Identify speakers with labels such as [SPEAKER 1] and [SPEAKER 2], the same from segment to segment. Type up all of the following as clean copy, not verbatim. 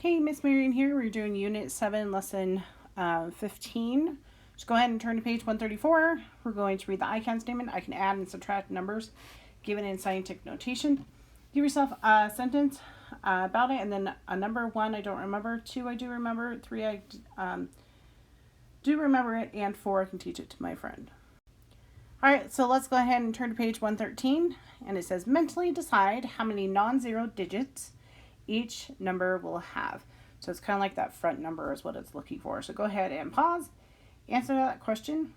[SPEAKER 1] Hey, Miss Marion here. We're doing Unit 7, Lesson 15. Just go ahead and turn to page 134. We're going to read the I can statement. I can add and subtract numbers given in scientific notation. Give yourself a sentence about it, and then a number. 1, I don't remember. 2, I do remember. 3, I do remember it. And 4, I can teach it to my friend. All right, so let's go ahead and turn to page 113. And it says, mentally decide how many non-zero digits each number will have. So it's kind of like that front number is what it's looking for. So go ahead and pause, answer that question,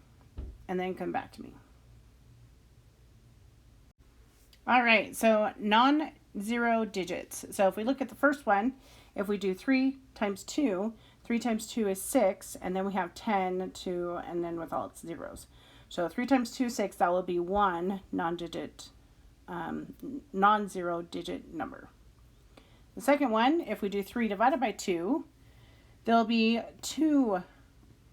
[SPEAKER 1] and then come back to me. All right, so non-zero digits. So if we look at the first one, if we do 3 times 2, 3 times 2 is 6, and then we have 10, 2, and then with all its zeros. So 3 times 2 is 6, that will be one non-zero digit number. The second one, if we do 3 divided by 2, there'll be 2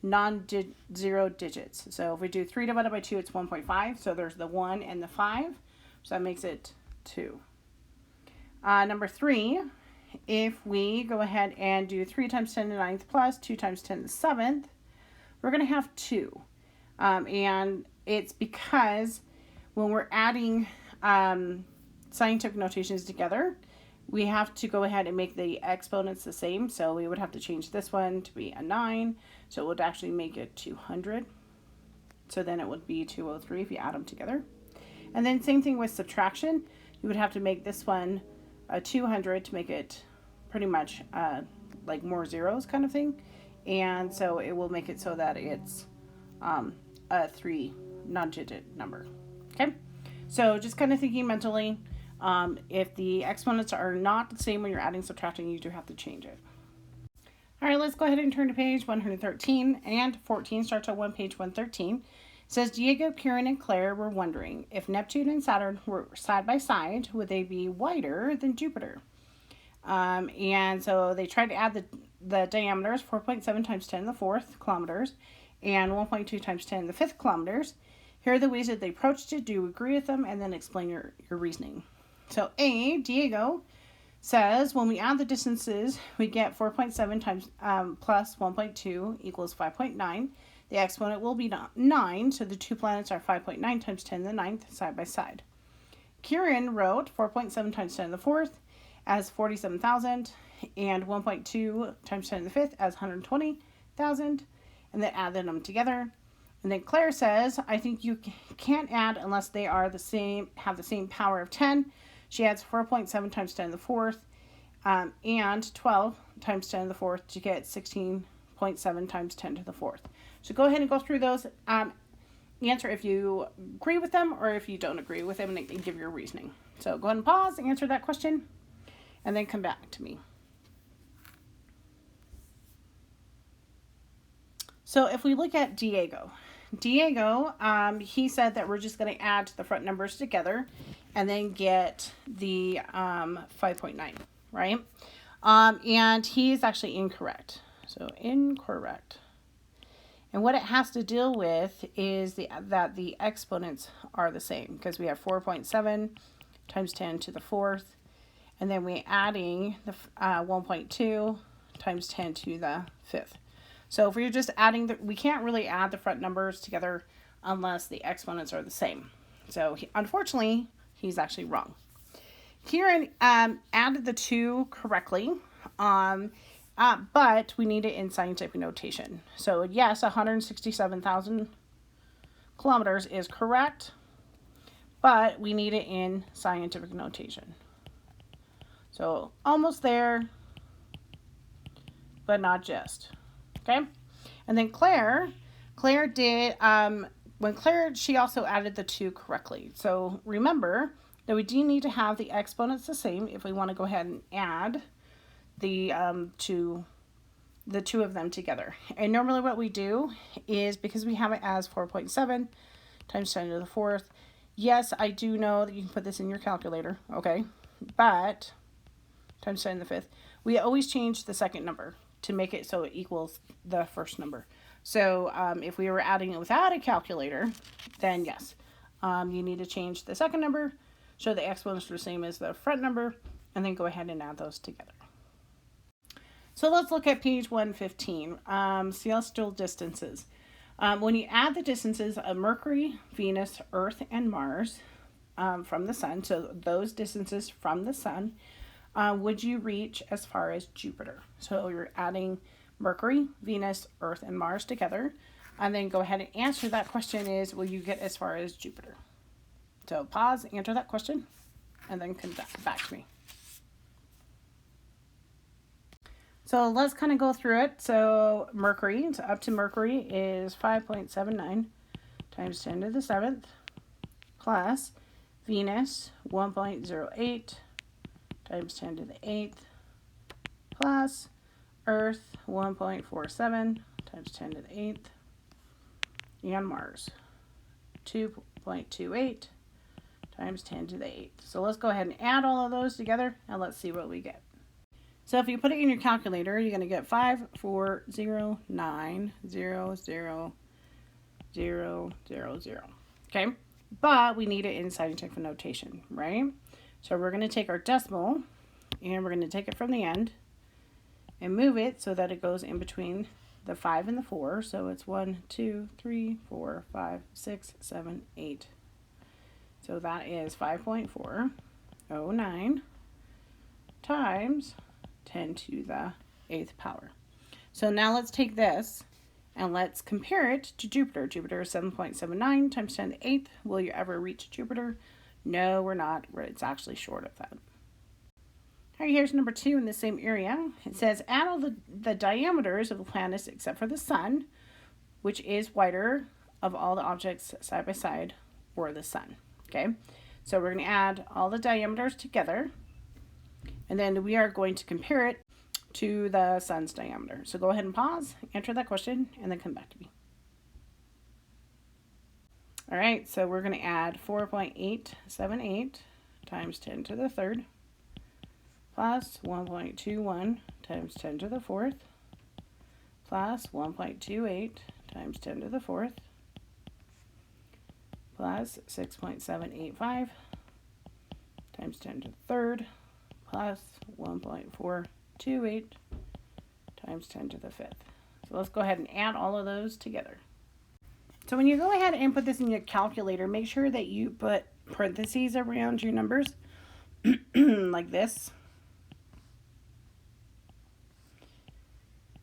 [SPEAKER 1] non-zero digits. So if we do 3 divided by 2, it's 1.5. So there's the 1 and the 5. So that makes it 2. Number 3, if we go ahead and do 3 times 10 to the 9th plus 2 times 10 to the 7th, we're going to have 2. And it's because when we're adding scientific notations together, we have to go ahead and make the exponents the same. So we would have to change this one to be a 9. So it would actually make it 200. So then it would be 203 if you add them together. And then same thing with subtraction. You would have to make this one a 200 to make it pretty much like more zeros kind of thing. And so it will make it so that it's a 3 non-digit number. Okay. So just kind of thinking mentally. If the exponents are not the same when you're adding, subtracting, you do have to change it. All right, let's go ahead and turn to page 113 and 14 starts on page 113. It says, Diego, Kieran, and Claire were wondering if Neptune and Saturn were side by side, would they be wider than Jupiter? And so they tried to add the diameters, 4.7 times 10 to the 4th kilometers, and 1.2 times 10 to the 5th kilometers. Here are the ways that they approached it. Do you agree with them? And then explain your reasoning. So A, Diego says when we add the distances, we get 4.7 times plus 1.2 equals 5.9. The exponent will be 9, so the two planets are 5.9 times 10 to the 9th side by side. Kieran wrote 4.7 times 10 to the 4th as 47,000 and 1.2 times 10 to the 5th as 120,000, and then added them together. And then Claire says, I think you can't add unless they are the same, have the same power of 10. She adds 4.7 times 10 to the 4th and 12 times 10 to the 4th to get 16.7 times 10 to the 4th. So go ahead and go through those. Answer if you agree with them or if you don't agree with them, and give your reasoning. So go ahead and pause, answer that question, and then come back to me. So if we look at Diego, he said that we're just going to add the front numbers together and then get the 5.9, right? And he is actually incorrect. So incorrect. And what it has to deal with is that the exponents are the same, because we have 4.7 times 10 to the 4th, and then we're adding the 1.2 times 10 to the 5th. So if we're just adding, we can't really add the front numbers together unless the exponents are the same. So unfortunately, he's actually wrong. Kieran added the 2 correctly, but we need it in scientific notation. So yes, 167,000 kilometers is correct, but we need it in scientific notation. So almost there, but not just. Okay, and then Claire did, she also added the 2 correctly. So remember that we do need to have the exponents the same if we want to go ahead and add the two of them together. And normally what we do is, because we have it as 4.7 times 10 to the 4th, yes, I do know that you can put this in your calculator, okay, but times 10 to the 5th, we always change the second number to make it so it equals the first number. So if we were adding it without a calculator, then yes, you need to change the second number so the exponents are the same as the front number, and then go ahead and add those together. So let's look at page 115, celestial distances. When you add the distances of Mercury, Venus, Earth, and Mars from the sun, so those distances from the sun, would you reach as far as Jupiter? So you're adding Mercury, Venus, Earth, and Mars together. And then go ahead and answer that question is, will you get as far as Jupiter? So pause, answer that question, and then come back to me. So let's kind of go through it. So Mercury, so up to Mercury is 5.79 times 10 to the 7th, plus Venus, 1.08 times 10 to the 8th, plus Earth, 1.47 times 10 to the 8th, and Mars, 2.28 times 10 to the 8th. So let's go ahead and add all of those together, and let's see what we get. So if you put it in your calculator, you're going to get 540900000. Okay? But we need it in scientific notation, right? So we're going to take our decimal, and we're going to take it from the end and move it so that it goes in between the 5 and the 4. So it's 1, 2, 3, 4, 5, 6, 7, 8. So that is 5.409 times 10 to the 8th power. So now let's take this and let's compare it to Jupiter. Jupiter is 7.79 times 10 to the 8th. Will you ever reach Jupiter? No, we're not. It's actually short of that. All right, here's number 2 in the same area. It says, add all the diameters of the planets except for the sun, which is wider of all the objects side by side, or the sun. Okay, so we're going to add all the diameters together, and then we are going to compare it to the sun's diameter. So go ahead and pause, answer that question, and then come back to me. All right, so we're going to add 4.878 times 10 to the 3rd, plus 1.21 times 10 to the 4th, plus 1.28 times 10 to the 4th, plus 6.785 times 10 to the 3rd, plus 1.428 times 10 to the 5th. So let's go ahead and add all of those together. So when you go ahead and put this in your calculator, make sure that you put parentheses around your numbers like this,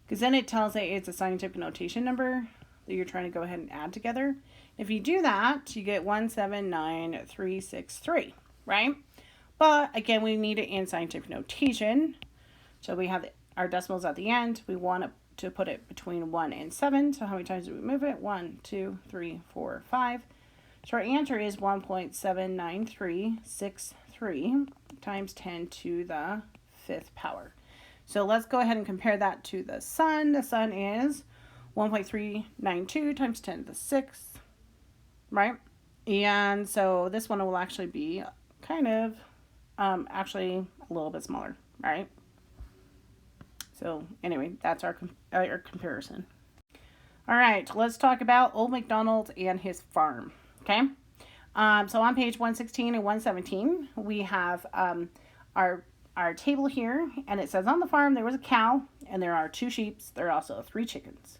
[SPEAKER 1] because then it tells that it's a scientific notation number that you're trying to go ahead and add together. If you do that, you get 179363, right? But again, we need it in scientific notation. So we have our decimals at the end. We want to put it between 1 and 7. So how many times do we move it? 1, 2, 3, 4, 5. So our answer is 1.79363 times 10 to the 5th power. So let's go ahead and compare that to the sun. The sun is 1.392 times 10 to the 6th, right? And so this one will actually be kind of actually a little bit smaller, right? So anyway, that's our comparison. All right, let's talk about Old MacDonald and his farm, okay? So on page 116 and 117, we have our table here, and it says on the farm there was a cow, and there are 2 sheep. There are also 3 chickens.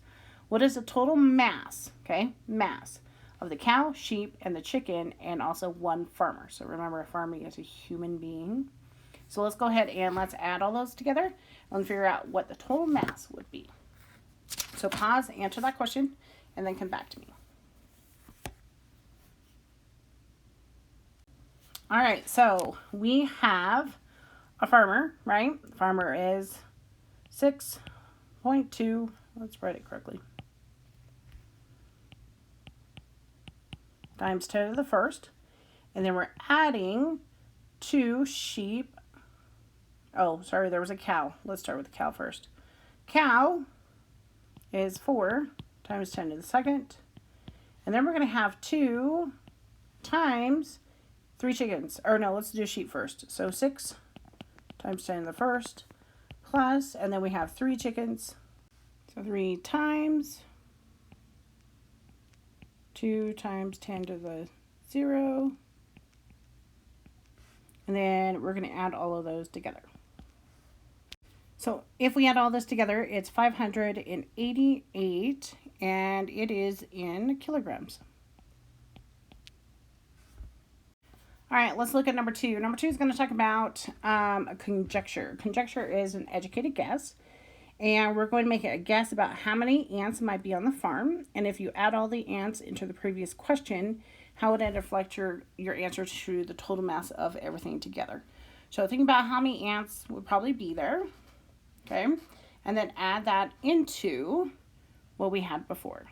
[SPEAKER 1] What is the total mass, okay, mass of the cow, sheep, and the chicken, and also 1 farmer? So remember, a farmer is a human being. So let's go ahead and let's add all those together and figure out what the total mass would be. So pause, answer that question, and then come back to me. All right, so we have a farmer, right? The farmer is 6.2, let's write it correctly, times 10 to the 1st. And then we're adding 2 sheep. Oh, sorry, there was a cow. Let's start with the cow first. Cow is 4 times 10 to the 2nd. And then we're going to have 2 times 3 chickens. Or no, let's do sheep first. So 6 times 10 to the 1st plus, and then we have 3 chickens. So 3 times 2 times 10 to the 0. And then we're going to add all of those together. So if we add all this together, it's 588, and it is in kilograms. All right, let's look at number 2. Number 2 is going to talk about a conjecture. Conjecture is an educated guess, and we're going to make a guess about how many ants might be on the farm. And if you add all the ants into the previous question, how would it reflect your answer to the total mass of everything together? So think about how many ants would probably be there, okay? And then add that into what we had before.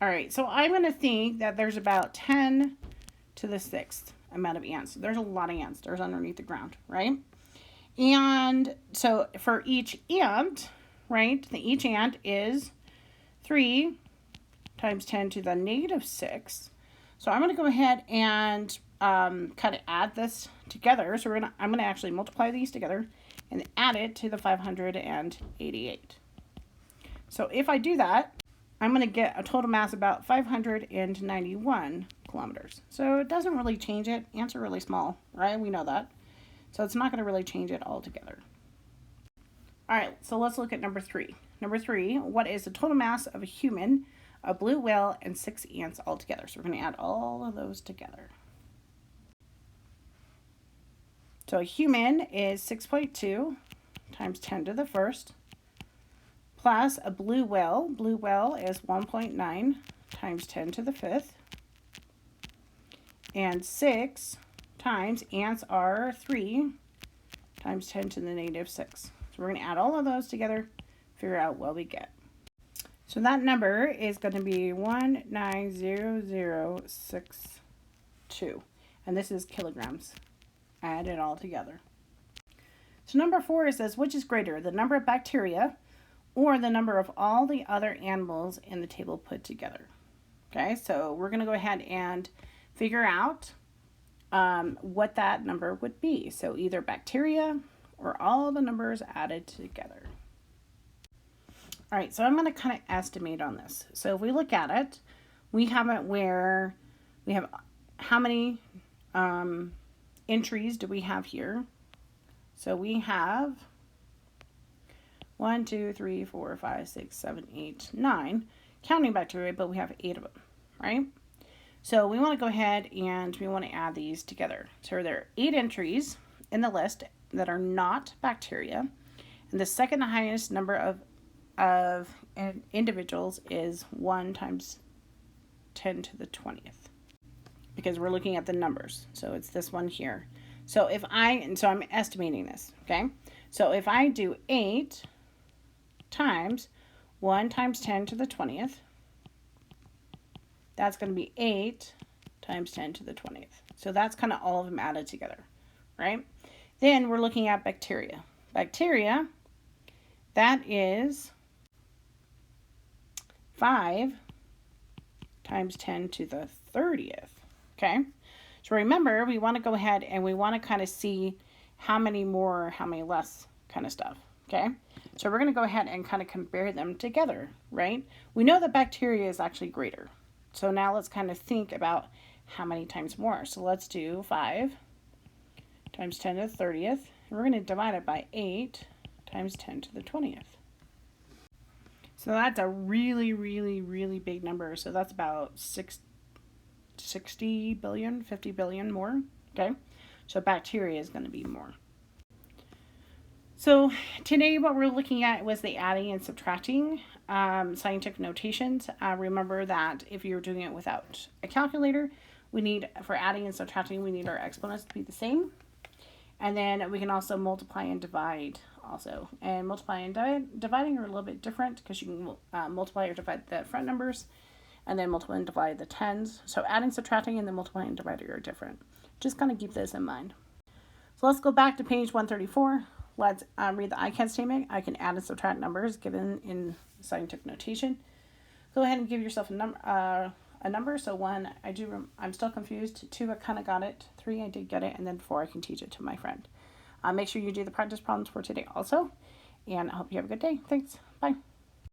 [SPEAKER 1] All right, so I'm going to think that there's about 10 to the 6th amount of ants. There's a lot of ants. There's underneath the ground, right? And so for each ant, right, each ant is 3 times 10 to the negative 6. So I'm going to go ahead and kind of add this together. So I'm going to actually multiply these together and add it to the 588. So if I do that, I'm going to get a total mass about 591 kilometers. So it doesn't really change it. Ants are really small, right? We know that. So it's not going to really change it altogether. All right, so let's look at number 3. Number 3, what is the total mass of a human, a blue whale, and 6 ants altogether? So we're going to add all of those together. So a human is 6.2 times 10 to the 1st. Plus a blue whale. Blue whale is 1.9 times 10 to the 5th. And 6 times ants are 3 times 10 to the negative 6. So we're going to add all of those together, figure out what we get. So that number is going to be 190062. And this is kilograms. Add it all together. So number 4 says, which is greater, the number of bacteria or the number of all the other animals in the table put together? Okay, so we're going to go ahead and figure out what that number would be. So either bacteria or all the numbers added together. All right, so I'm going to kind of estimate on this. So if we look at it, we have it where we have how many entries do we have here? So we have 1, 2, 3, 4, 5, 6, 7, 8, 9, counting bacteria, but we have 8 of them, right? So we want to go ahead and we want to add these together. So there are 8 entries in the list that are not bacteria, and the second highest number of individuals is 1 times 10 to the 20th, because we're looking at the numbers. So it's this one here. So I'm estimating this, okay? So if I do 8 times 1 times 10 to the 20th, that's going to be 8 times 10 to the 20th. So that's kind of all of them added together, right? Then we're looking at bacteria. Bacteria, that is 5 times 10 to the 30th, okay? So remember, we want to go ahead and we want to kind of see how many more, how many less kind of stuff, okay? So we're going to go ahead and kind of compare them together, right? We know that bacteria is actually greater. So now let's kind of think about how many times more. So let's do 5 times 10 to the 30th. And we're going to divide it by 8 times 10 to the 20th. So that's a really, really, really big number. So that's about 60 billion, 50 billion more, okay? So bacteria is going to be more. So today what we're looking at was the adding and subtracting scientific notations. Remember that if you're doing it without a calculator, for adding and subtracting, we need our exponents to be the same. And then we can also multiply and divide also. And multiply and dividing are a little bit different because you can multiply or divide the front numbers and then multiply and divide the tens. So adding, subtracting, and then multiplying and dividing are different. Just kind of keep this in mind. So let's go back to page 134. Let's read the ICANN statement. I can add and subtract numbers given in scientific notation. Go ahead and give yourself a number. So 1, I'm still confused. 2, I kind of got it. 3, I did get it. And then 4, I can teach it to my friend. Make sure you do the practice problems for today also. And I hope you have a good day. Thanks. Bye.